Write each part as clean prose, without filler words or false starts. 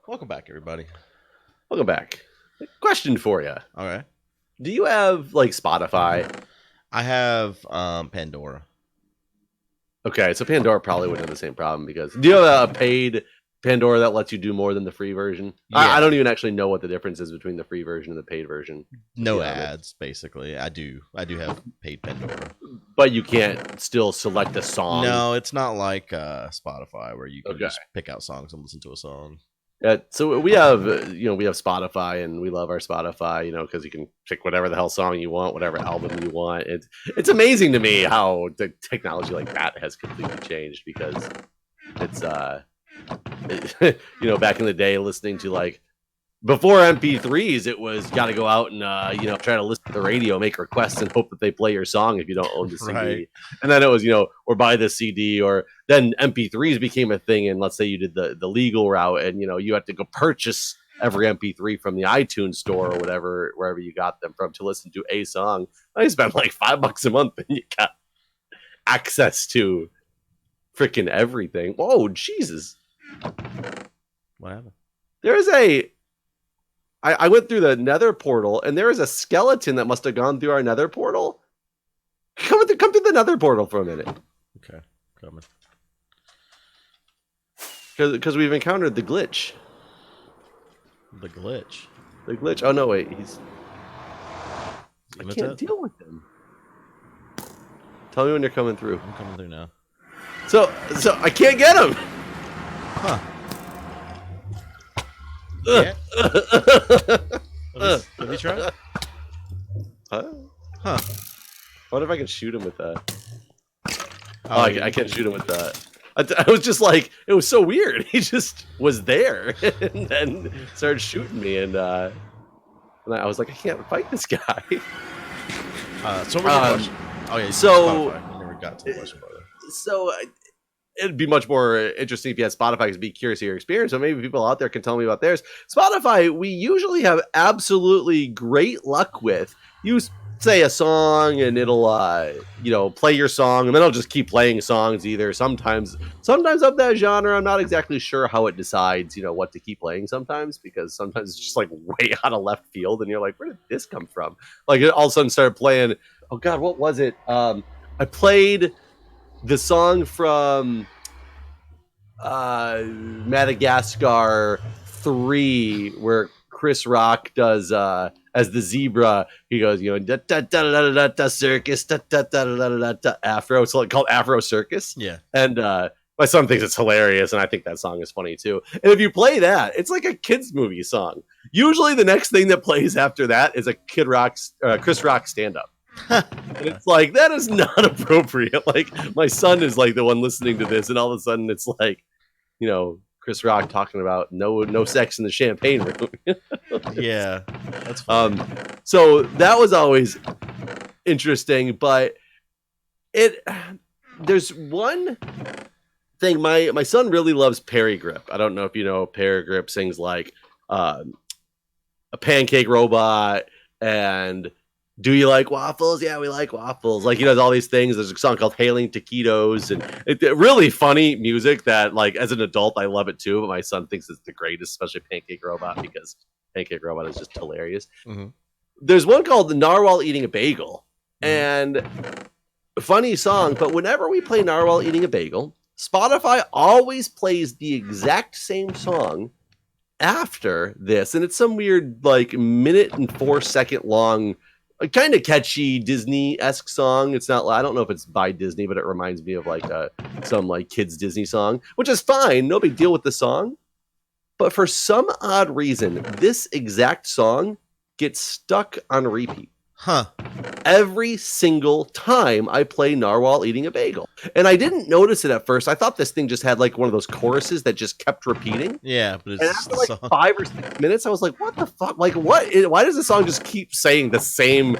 Welcome back, everybody. Welcome back. Question for you. All right. Do you have like Spotify? I have Pandora. Okay, so Pandora probably wouldn't have the same problem because do you have a paid Pandora that lets you do more than the free version? Yeah. I don't even actually know what the difference is between the free version and the paid version. No ads, basically. I do have paid Pandora. But you can't still select a song. No, it's not like Spotify where you can just pick out songs and listen to a song. So we have, we have Spotify, and we love our Spotify, because you can pick whatever the hell song you want, whatever album you want. It's amazing to me how the technology like that has completely changed because it's, back in the day, listening to like before MP3s, it was got to go out and try to listen to the radio, make requests, and hope that they play your song if you don't own the CD. Right. And then it was or buy the CD, or then MP3s became a thing. And let's say you did the legal route, and you had to go purchase every MP3 from the iTunes store or whatever, wherever you got them from, to listen to a song. I spent like $5 a month, and you got access to freaking everything. Oh Jesus! What happened? There is I went through the Nether portal, and there is a skeleton that must have gone through our Nether portal. Come through the Nether portal for a minute. Okay, coming. Because we've encountered the glitch. The glitch. The glitch. Oh no, wait. I can't deal with him. Tell me when you're coming through. I'm coming through now. So I can't get him. Huh. Yeah. Have you tried? Huh? I wonder if I can shoot him with that. Oh, I can't shoot him with that. I was just like, it was so weird. He just was there and then started shooting me, and I was like, I can't fight this guy. So question. Oh yeah. So I never got to the question about it. So it'd be much more interesting if you had Spotify, because be curious of your experience. So maybe people out there can tell me about theirs. Spotify, we usually have absolutely great luck with. You say a song and it'll play your song, and then it'll just keep playing songs either. Sometimes of that genre, I'm not exactly sure how it decides, what to keep playing sometimes, because sometimes it's just like way out of left field, and you're like, where did this come from? Like it all of a sudden started playing, oh God, what was it? I played the song from Madagascar 3, where Chris Rock does as the zebra. He goes, da da da da da da circus, da da da da da da Afro. It's called Afro Circus. Yeah. And my son thinks it's hilarious, and I think that song is funny too. And if you play that, it's like a kids movie song. Usually, the next thing that plays after that is a Chris Rock stand up. And it's like, that is not appropriate. Like, my son is like the one listening to this, and all of a sudden it's like, Chris Rock talking about no sex in the champagne room. Yeah, that's funny. So that was always interesting, but there's one thing. My son really loves Perry Grip. I don't know if you know, Perry Grip sings like a pancake robot and do you like waffles? Yeah, we like waffles. Like, he does all these things. There's a song called Hailing Taquitos, and really funny music that, like, as an adult, I love it too. But my son thinks it's the greatest, especially Pancake Robot, because Pancake Robot is just hilarious. Mm-hmm. There's one called The Narwhal Eating a Bagel, and funny song, but whenever we play Narwhal Eating a Bagel, Spotify always plays the exact same song after this, and it's some weird, like, 1.4-second long, kind of catchy Disney-esque song. It's not, I don't know if it's by Disney, but it reminds me of like some like kids Disney song, which is fine, no big deal with the song. But for some odd reason, this exact song gets stuck on repeat. Huh. Every single time I play Narwhal Eating a Bagel. And I didn't notice it at first. I thought this thing just had like one of those choruses that just kept repeating. Yeah, but it's and after like 5 or 6 minutes, I was like, what the fuck? Like, why does the song just keep saying the same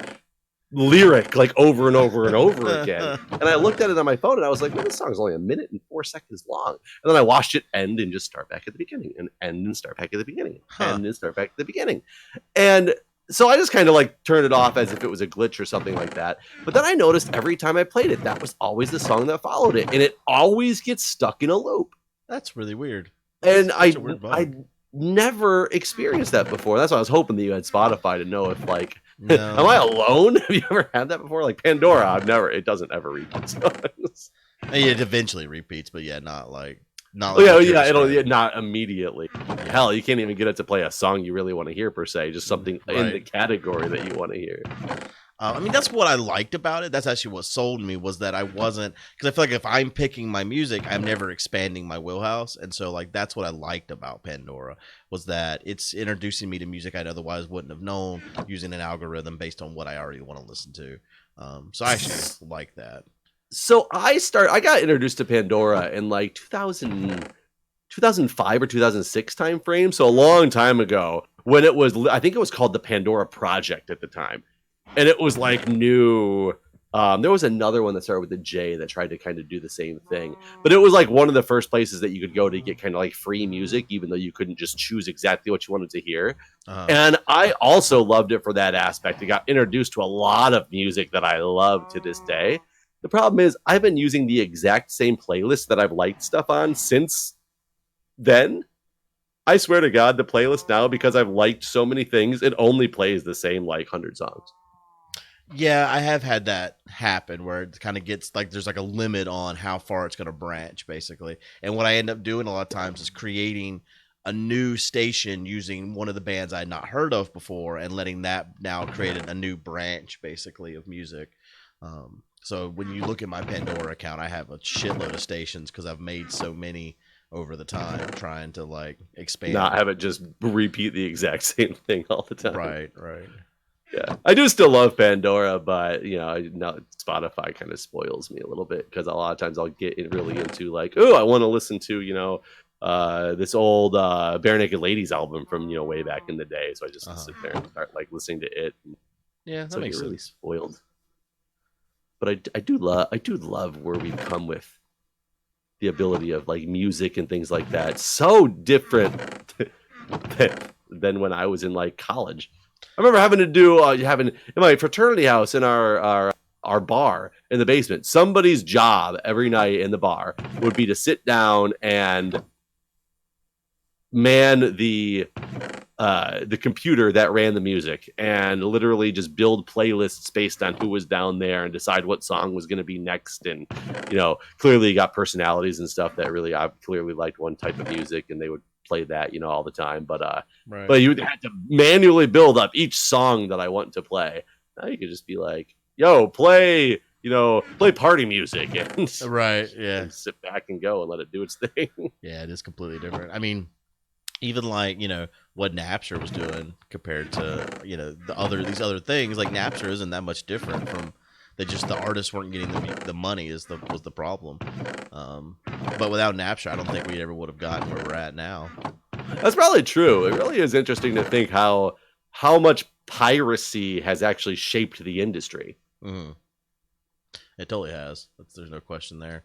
lyric like over and over and over again? And I looked at it on my phone, and I was like, well, this song is only 1.4 seconds long. And then I watched it end and just start back at the beginning, and end and start back at the beginning, end and start back at the beginning. And so I just kind of like turned it off as if it was a glitch or something like that. But then I noticed every time I played it, that was always the song that followed it. And it always gets stuck in a loop. That's really weird. And I never experienced that before. That's why I was hoping that you had Spotify to know if like, No. am I alone? Have you ever had that before? Like Pandora, it doesn't ever repeat songs. It eventually repeats, but yeah, not like Not immediately. Yeah. Hell, you can't even get it to play a song you really want to hear per se, just something in the category that you want to hear. I mean, that's what I liked about it. That's actually what sold me, was that I wasn't, because I feel like if I'm picking my music, I'm never expanding my wheelhouse. And so like, that's what I liked about Pandora, was that it's introducing me to music I otherwise wouldn't have known, using an algorithm based on what I already want to listen to. So I actually like that. So I got introduced to Pandora in like 2005 or 2006 time frame. So a long time ago, when I think it was called the Pandora Project at the time. And it was like new. There was another one that started with a J that tried to kind of do the same thing. But it was like one of the first places that you could go to get kind of like free music, even though you couldn't just choose exactly what you wanted to hear. And I also loved it for that aspect. I got introduced to a lot of music that I love to this day. The problem is I've been using the exact same playlist that I've liked stuff on since then. I swear to God, the playlist now, because I've liked so many things, it only plays the same like 100 songs. Yeah, I have had that happen where it kind of gets like there's like a limit on how far it's going to branch, basically. And what I end up doing a lot of times is creating a new station using one of the bands I had not heard of before and letting that now create a new branch, basically, of music. So when you look at my Pandora account, I have a shitload of stations because I've made so many over the time, trying to like expand. Not have it just repeat the exact same thing all the time. Right. Yeah, I do still love Pandora, but now Spotify kind of spoils me a little bit because a lot of times I'll get really into like, oh, I want to listen to this old Bare Naked Ladies album from way back in the day, so I just sit there and start like listening to it. Yeah, that makes sense. Really spoiled. But I do love where we've come with the ability of like music and things like that. So different than when I was in like college. I remember having to do in my fraternity house in our bar in the basement. Somebody's job every night in the bar would be to sit down and man the computer that ran the music and literally just build playlists based on who was down there and decide what song was going to be next. And clearly got personalities and stuff that really I clearly liked one type of music, and they would play that all the time. But you had to manually build up each song that I want to play. Now you could just be like, yo, play party music and and sit back and go and let it do its thing. Yeah, it is completely different. I mean, even like what Napster was doing compared to these other things, like Napster isn't that much different from. The artists weren't getting the money was the problem. But without Napster, I don't think we ever would have gotten where we're at now. That's probably true. It really is interesting to think how much piracy has actually shaped the industry. Mm-hmm. It totally has. There's no question there.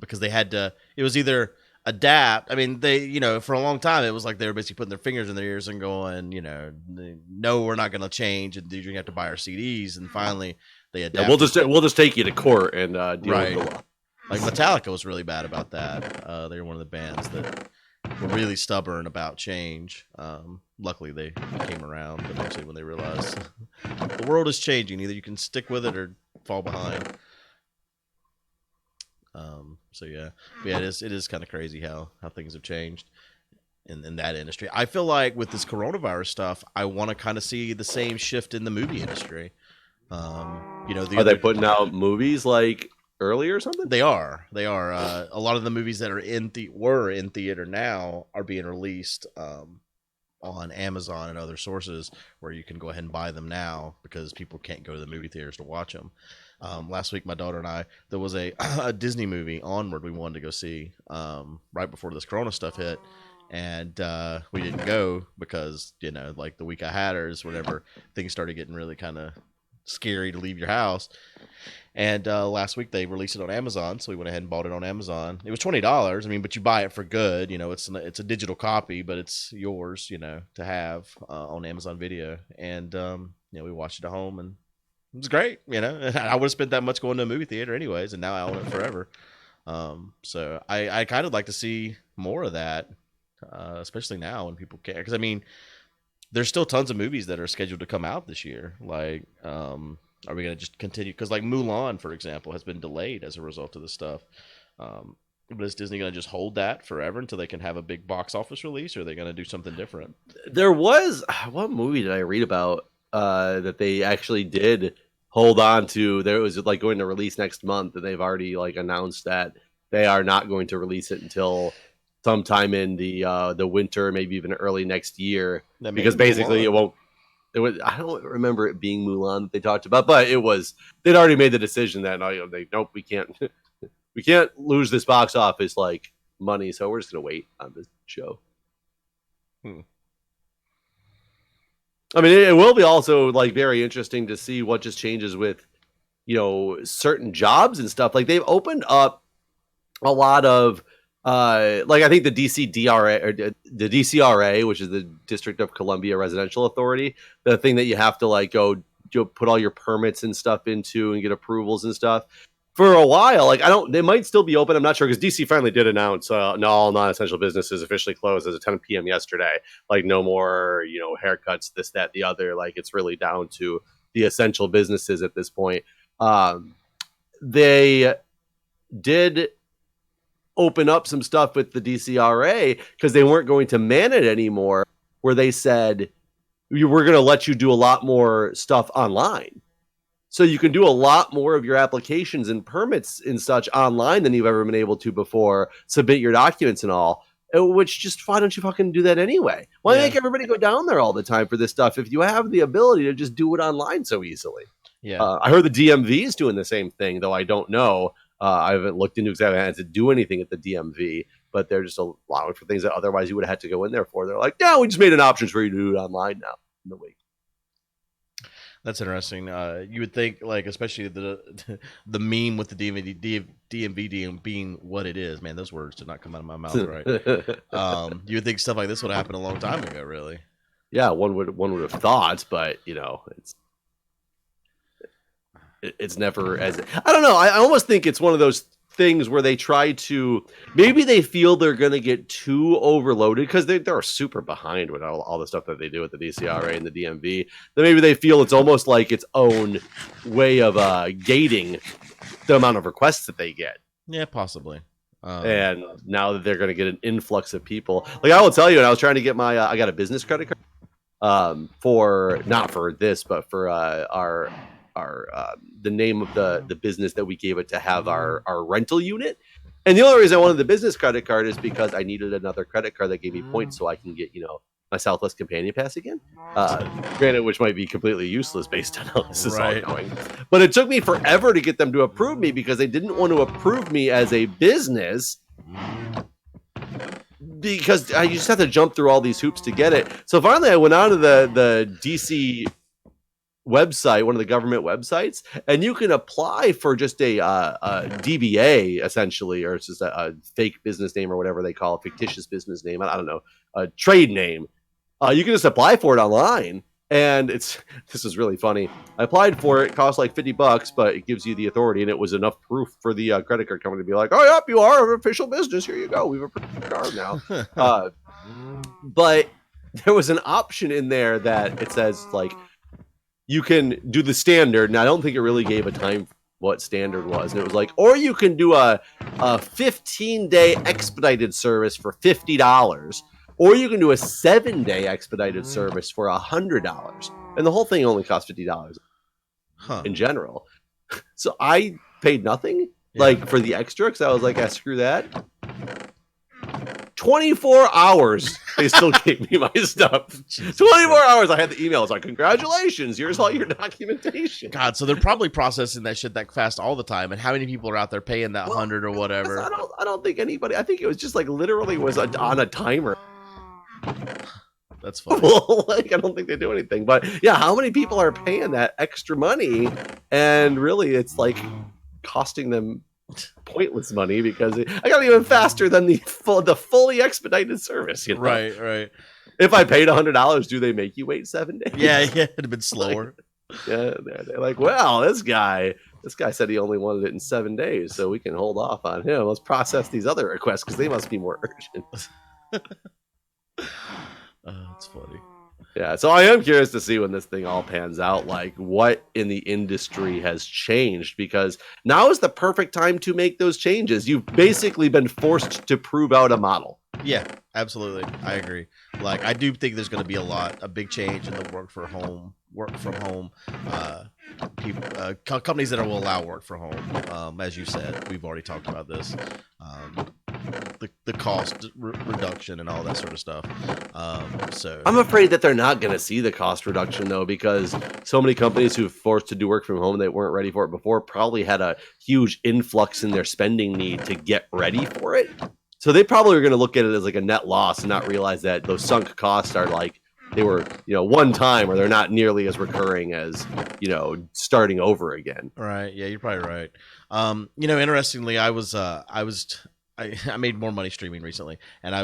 Because they had to. It was either adapt. I mean, they for a long time it was like they were basically putting their fingers in their ears and going, no, we're not going to change, and you have to buy our CDs. And finally, they adapted. Yeah, we'll just take you to court and deal with the law. Like Metallica was really bad about that. They were one of the bands that were really stubborn about change. Luckily, they came around eventually when they realized the world is changing. Either you can stick with it or fall behind. So yeah, but yeah, it is kind of crazy how things have changed in that industry. I feel like with this coronavirus stuff, I want to kind of see the same shift in the movie industry. Are they putting out movies like early or something? They are. A lot of the movies that are were in theater now are being released on Amazon and other sources where you can go ahead and buy them now because people can't go to the movie theaters to watch them. Last week, my daughter and I, there was a Disney movie, Onward, we wanted to go see right before this Corona stuff hit. And we didn't go because, like the week I had hers, whenever things started getting really kind of scary to leave your house. And last week they released it on Amazon, so we went ahead and bought it on Amazon. It was $20. I mean, but you buy it for good. It's a digital copy, but it's yours, to have on Amazon Video. And we watched it at home, and it was great. I would have spent that much going to a movie theater anyways, and now I own it forever. So I kind of like to see more of that. especially now when people care. Because I mean, there's still tons of movies that are scheduled to come out this year. Like, are we gonna just continue? Because like Mulan, for example, has been delayed as a result of this stuff. But is Disney gonna just hold that forever until they can have a big box office release, or are they gonna do something different? There was what movie did I read about that they actually did hold on to? There was like going to release next month, and they've already like announced that they are not going to release it until sometime in the winter, maybe even early next year, That may because be basically it Mulan. won't. It was, I don't remember it being Mulan that they talked about, but it was they'd already made the decision that nope, we can't we can't lose this box office like money, so we're just gonna wait on this show. Hmm. I mean, it will be also like very interesting to see what just changes with certain jobs and stuff. Like they've opened up a lot of like I think the DCDRA or the DCRA, which is the District of Columbia Residential Authority, the thing that you have to like go put all your permits and stuff into and get approvals and stuff. For a while, like I don't, they might still be open. I'm not sure because DC finally did announce no, all non-essential businesses officially closed as of 10 p.m. yesterday. Like no more, haircuts, this, that, the other. Like it's really down to the essential businesses at this point. They did open up some stuff with the DCRA because they weren't going to man it anymore. Where they said we're going to let you do a lot more stuff online. So you can do a lot more of your applications and permits and such online than you've ever been able to before. Submit your documents and all. Which just why don't you fucking do that anyway? Why make everybody go down there all the time for this stuff if you have the ability to just do it online so easily? Yeah. I heard the DMV is doing the same thing, though I don't know. I haven't looked into exactly how to do anything at the DMV, but they're just allowing for things that otherwise you would have had to go in there for. They're like, yeah, we just made an option for you to do it online now. In the week. That's interesting. You would think, like, especially the meme with the DMV being what it is. Man, those words did not come out of my mouth right. You would think stuff like this would happen a long time ago, really. Yeah, one would have thought, but it's never as I don't know. I almost think it's one of those things where they try to maybe they feel they're going to get too overloaded because they're super behind with all the stuff that they do with the DCRA and the DMV. Then maybe they feel it's almost like its own way of gating the amount of requests that they get. Yeah, possibly. And now that they're going to get an influx of people, like I will tell you, and I was trying to get my I got a business credit card for not for this, but for our the name of the business that we gave it to have our rental unit. And the only reason I wanted the business credit card is because I needed another credit card that gave me points so I can get, my Southwest Companion Pass again. Granted, which might be completely useless based on how this is all going. But it took me forever to get them to approve me because they didn't want to approve me as a business because I just have to jump through all these hoops to get it. So finally I went on to the DC website, one of the government websites, and you can apply for just a DBA essentially, or it's just a fake business name or whatever they call it, fictitious business name. I don't know, a trade name. You can just apply for it online, and this is really funny. I applied for it, cost like $50, but it gives you the authority, and it was enough proof for the credit card company to be like, "Oh, yep, you are an official business. Here you go. We've approved your card now." But there was an option in there that it says like, you can do the standard, and I don't think it really gave a time what standard was. And it was like, or you can do a 15-day expedited service for $50, or you can do a 7-day expedited service for $100. And the whole thing only cost $50 in general. So I paid nothing for the extra because I was like, screw that. 24 hours they still gave me my stuff. 24 hours I had the email. It's like, congratulations, here's all your documentation. God, so they're probably processing that shit that fast all the time. And how many people are out there paying that 100 or whatever? I don't think anybody. I think it was just like literally was on a timer. That's funny. Like I don't think they do anything. But yeah, how many people are paying that extra money? And really it's like costing them pointless money because I got even faster than the fully expedited service. Right. If I paid $100, do they make you wait 7 days? Yeah, it'd have been slower. They're like, well, this guy said he only wanted it in 7 days, so we can hold off on him. Let's process these other requests because they must be more urgent. funny. Yeah, so I am curious to see when this thing all pans out, like what in the industry has changed, because now is the perfect time to make those changes. You've basically been forced to prove out a model. Yeah, absolutely. I agree. Like, I do think there's going to be a big change in the work from home, people, companies that will allow work from home. As you said, we've already talked about this. Um, the cost reduction and all that sort of stuff. So I'm afraid that they're not going to see the cost reduction though, because so many companies who forced to do work from home that weren't ready for it before probably had a huge influx in their spending need to get ready for it. So they probably are going to look at it as like a net loss and not realize that those sunk costs are like they were, one time, or they're not nearly as recurring as, starting over again. right, yeah, you're probably right. Interestingly, I made more money streaming recently, and I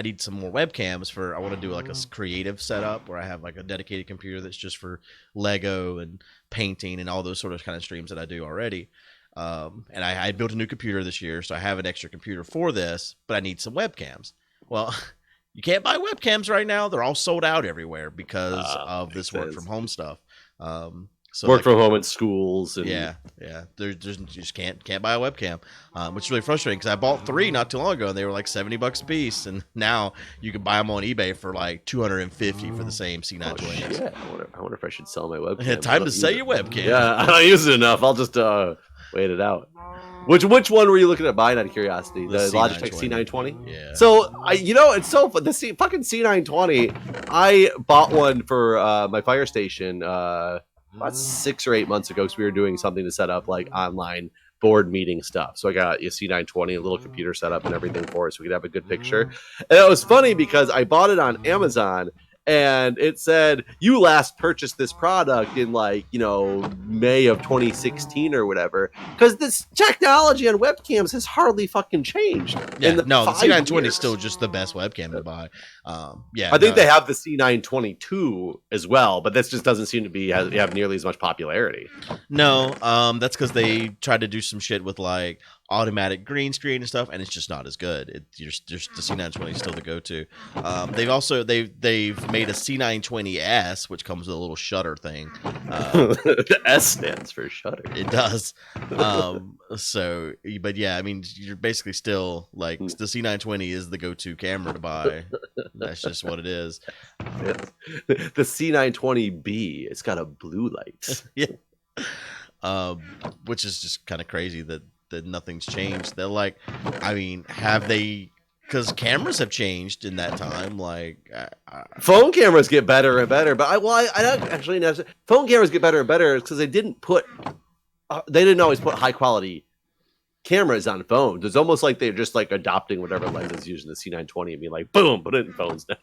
need some more webcams I want to do like a creative setup where I have like a dedicated computer that's just for Lego and painting and all those sort of kind of streams that I do already. And I built a new computer this year, so I have an extra computer for this, but I need some webcams. Well, you can't buy webcams right now. They're all sold out everywhere because of this work from home stuff. So work from home in schools. And... Yeah. You just can't buy a webcam, which is really frustrating because I bought 3 not too long ago and they were like $70 a piece, and now you can buy them on eBay for like $250 for the same C920. Yeah, I wonder if I should sell my webcam. Time to sell your webcam. Yeah, I don't use it enough. I'll just wait it out. Which one were you looking at buying out of curiosity? The Logitech C920? Yeah. So, it's so fun. The fucking C920, I bought one for my Fire Station about 6 or 8 months ago, because we were doing something to set up like online board meeting stuff. So I got a C920, a little computer setup and everything for it so we could have a good picture. And it was funny because I bought it on Amazon, and it said you last purchased this product in May of 2016 or whatever, because this technology on webcams has hardly fucking changed. Yeah, the C920 is still just the best webcam to buy. I think they have the C922 as well, but this just doesn't seem to have nearly as much popularity. No, that's because they tried to do some shit with like automatic green screen and stuff, and it's just not as good. The C920 is still the go-to. They've made a C920S, which comes with a little shutter thing. The S stands for shutter. It does. But yeah, I mean, you're basically still like the C920 is the go-to camera to buy. That's just what it is. The C920B, it's got a blue light. Yeah. Which is just kind of crazy that nothing's changed. They're like, I mean, have they? Because cameras have changed in that time. Like, phone cameras get better and better. But I don't actually know. Phone cameras get better and better because they didn't always put high quality cameras on phones. It's almost like they're just like adopting whatever lens is used in the C920 and being like, boom, put it in phones now.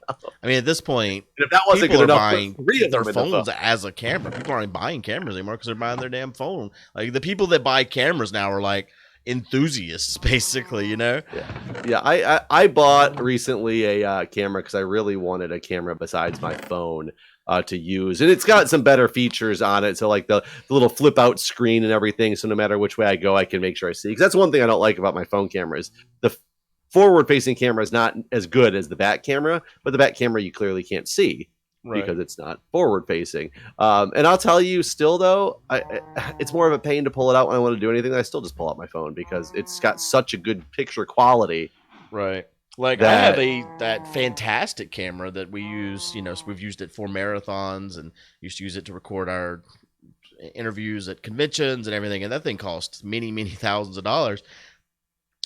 I mean, at this point, and if that wasn't people good are enough, buying their phones as a camera. People aren't buying cameras anymore because they're buying their damn phone. Like, the people that buy cameras now are like enthusiasts, basically, Yeah. I bought recently a camera because I really wanted a camera besides my phone to use, and it's got some better features on it. So like the little flip out screen and everything. So no matter which way I go, I can make sure I see. Because that's one thing I don't like about my phone cameras. The forward facing camera is not as good as the back camera, but the back camera you clearly can't see. Right. Because it's not forward facing. And I'll tell you still though, it's more of a pain to pull it out when I want to do anything. I still just pull out my phone because it's got such a good picture quality. Right. Like, I have that fantastic camera that we use, so we've used it for marathons and used to use it to record our interviews at conventions and everything. And that thing costs many, many thousands of dollars.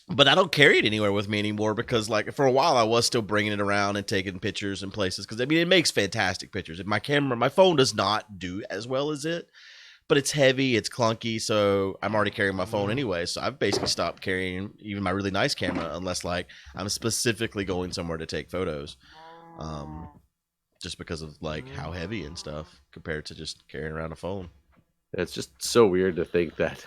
But I don't carry it anywhere with me anymore because, like, for a while I was still bringing it around and taking pictures in places because, I mean, it makes fantastic pictures. My phone does not do as well as it, but it's heavy, it's clunky, so I'm already carrying my phone anyway. So I've basically stopped carrying even my really nice camera unless, like, I'm specifically going somewhere to take photos, just because of, like, how heavy and stuff compared to just carrying around a phone. It's just so weird to think that,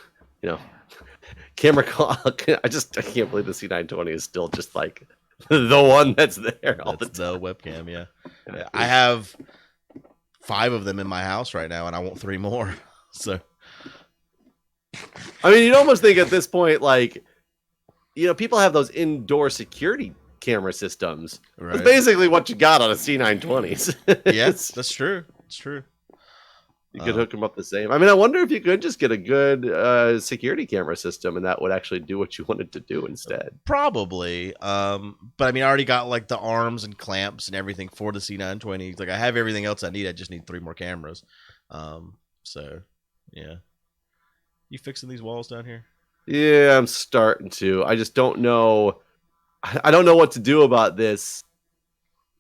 camera quality. I can't believe the C920 is still just like the one that's there all the time. The webcam, yeah. I have 5 of them in my house right now, and I want 3 more. So, I mean, you'd almost think at this point, like, people have those indoor security camera systems. Right. That's basically what you got on a C920s. Yes, that's true. It's true. You could hook them up the same. I mean, I wonder if you could just get a good security camera system and that would actually do what you wanted to do instead. Probably. But I mean, I already got like the arms and clamps and everything for the C920. Like I have everything else I need. I just need 3 more cameras. So yeah. You fixing these walls down here? Yeah, I'm starting to. I just don't know. I don't know what to do about this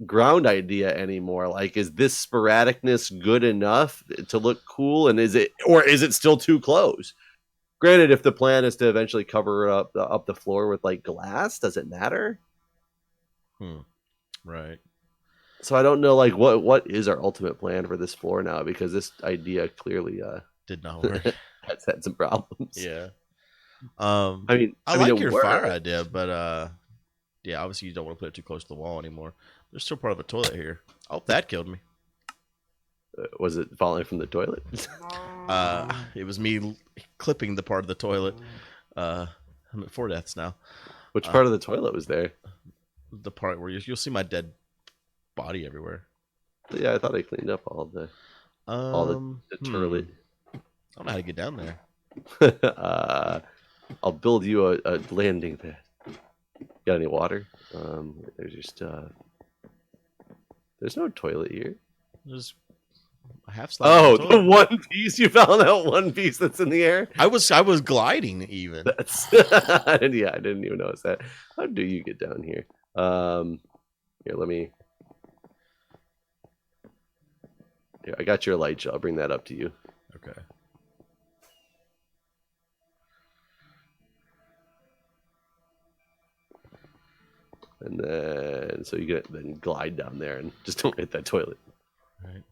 ground idea anymore. Like, is this sporadicness good enough to look cool? And is it still too close? Granted, if the plan is to eventually cover up the floor with like glass, does it matter? Right. So I don't know, like what is our ultimate plan for this floor now, because this idea clearly did not work. has had some problems. Yeah. I mean, like your fire idea, but yeah, obviously you don't want to put it too close to the wall anymore. There's still part of a toilet here. Oh, that killed me. Was it falling from the toilet? It was me clipping the part of the toilet. I'm at 4 deaths now. Which part of the toilet was there? The part where you'll see my dead body everywhere. Yeah, I thought I cleaned up all the toilet. I don't know how to get down there. I'll build you a landing pad. Got any water? There's just there's no toilet here. There's a half slide. Oh, the one piece you found out, one piece that's in the air. I was gliding even. That's I didn't even notice that. How do you get down here? Here, let me. Here, I got your light. I'll bring that up to you. Okay. And then, so you can then glide down there and just don't hit that toilet. Right.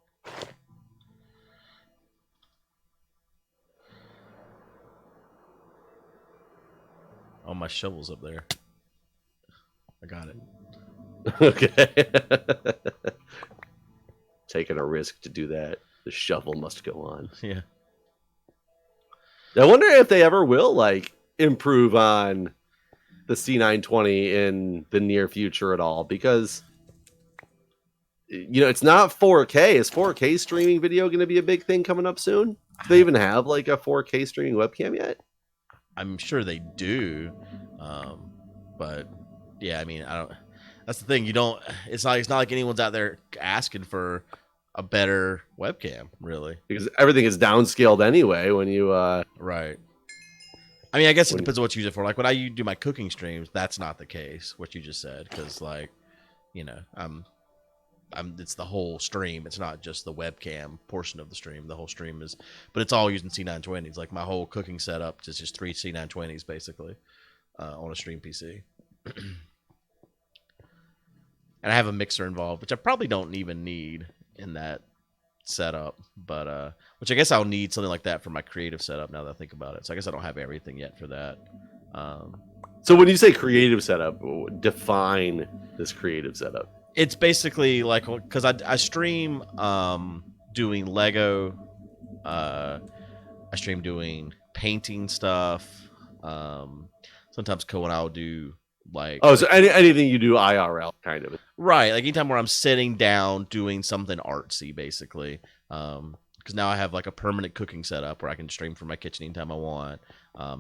Oh, my shovel's up there. I got it. Okay. Taking a risk to do that. The shovel must go on. Yeah. I wonder if they ever will, like, improve on the C920 in the near future at all, because it's not 4K. Is 4K streaming video going to be a big thing coming up soon? Do they even have like a 4K streaming webcam yet? I'm sure they do, but yeah, I mean, I don't. That's the thing. You don't. It's not like anyone's out there asking for a better webcam, really, because everything is downscaled anyway. When you right. I mean, I guess it depends on what you use it for. Like when I do my cooking streams, that's not the case. What you just said, because like, it's the whole stream. It's not just the webcam portion of the stream. The whole stream is, but it's all using C920s. Like my whole cooking setup is just 3 C920s basically on a stream PC. And I have a mixer involved, which I probably don't even need in that setup, but which I guess I'll need something like that for my creative setup now that I think about it. So I guess I don't have everything yet for that. So when you say creative setup, define this creative setup. It's basically like, because I stream doing Lego, I stream doing painting stuff. Sometimes Co and I will do like, so anything you do IRL kind of, right? Like anytime where I'm sitting down doing something artsy, basically. Because now I have like a permanent cooking setup where I can stream from my kitchen anytime I want.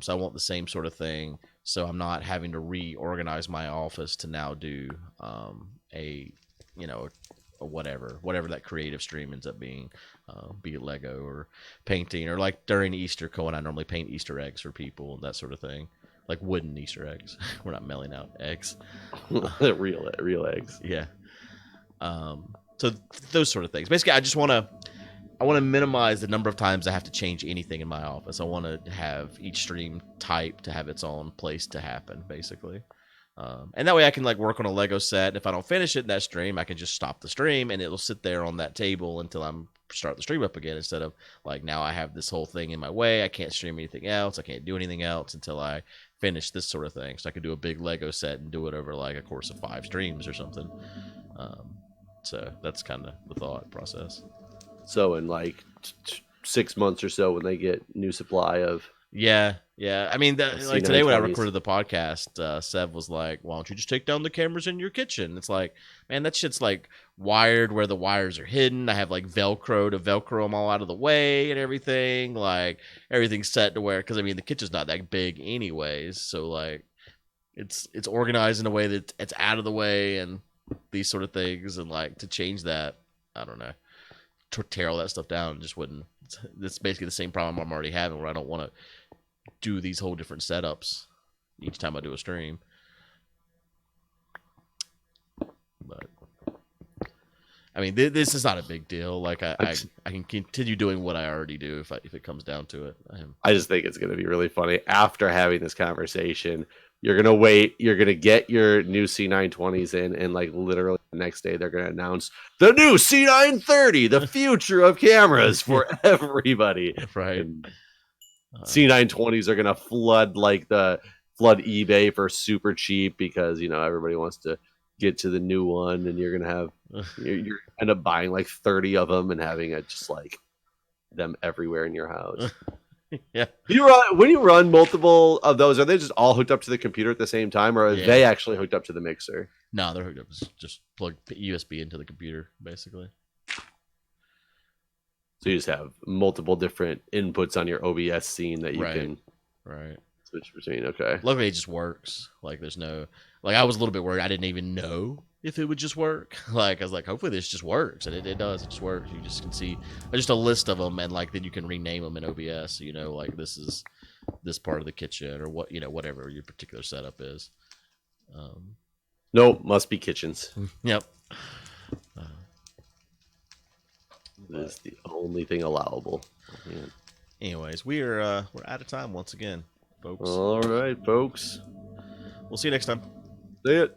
So I want the same sort of thing. So I'm not having to reorganize my office to now do a whatever that creative stream ends up being, be it Lego or painting, or like during Easter, Co and I normally paint Easter eggs for people and that sort of thing. Like wooden Easter eggs. We're not mailing out eggs. real eggs. Yeah. So those sort of things. Basically, I want to minimize the number of times I have to change anything in my office. I want to have each stream type to have its own place to happen, basically. And that way I can like work on a Lego set. If I don't finish it in that stream, I can just stop the stream and it'll sit there on that table until I'm start the stream up again, instead of like now I have this whole thing in my way. I can't stream anything else. I can't do anything else until I finish this sort of thing. So I could do a big Lego set and do it over like a course of 5 streams or something. So that's kind of the thought process. So in like 6 months or so, when they get new supply of, yeah, Yeah, I mean, like today when I recorded the podcast, Sev was like, "Why don't you just take down the cameras in your kitchen?" It's like, man, that shit's like wired where the wires are hidden. I have like Velcro to Velcro them all out of the way and everything. Like everything's set to where, because I mean, the kitchen's not that big anyways, so like it's organized in a way that it's out of the way and these sort of things. And like to change that, I don't know, to tear all that stuff down just wouldn't. It's basically the same problem I'm already having, where I don't want to do these whole different setups each time I do a stream. But I mean, this is not a big deal. Like I can continue doing what I already do if it comes down to it. I just think it's going to be really funny after having this conversation. You're going to wait. You're going to get your new C920s in, and like literally the next day they're going to announce the new C930, the future of cameras for everybody. Right. And C920s are going to flood eBay for super cheap because, you know, everybody wants to get to the new one, and you're going to have, you're end up buying like 30 of them and having it just like them everywhere in your house. Yeah. When you run multiple of those, are they just all hooked up to the computer at the same time, or are they actually hooked up to the mixer? No, they're hooked up. Just plug USB into the computer, basically. So you just have multiple different inputs on your OBS scene that you can switch between. Okay. Luckily, it just works. Like, there's no... Like, I was a little bit worried. I didn't even know if it would just work. Like, I was like, hopefully this just works. And it does. It just works. You just can see just a list of them, and, like, then you can rename them in OBS. So, you know, like, this is this part of the kitchen, or what, you know, whatever your particular setup is. Nope, must be kitchens. Yep. That's the only thing allowable. Oh, anyways, we're out of time once again, folks. All right, folks. We'll see you next time. See it.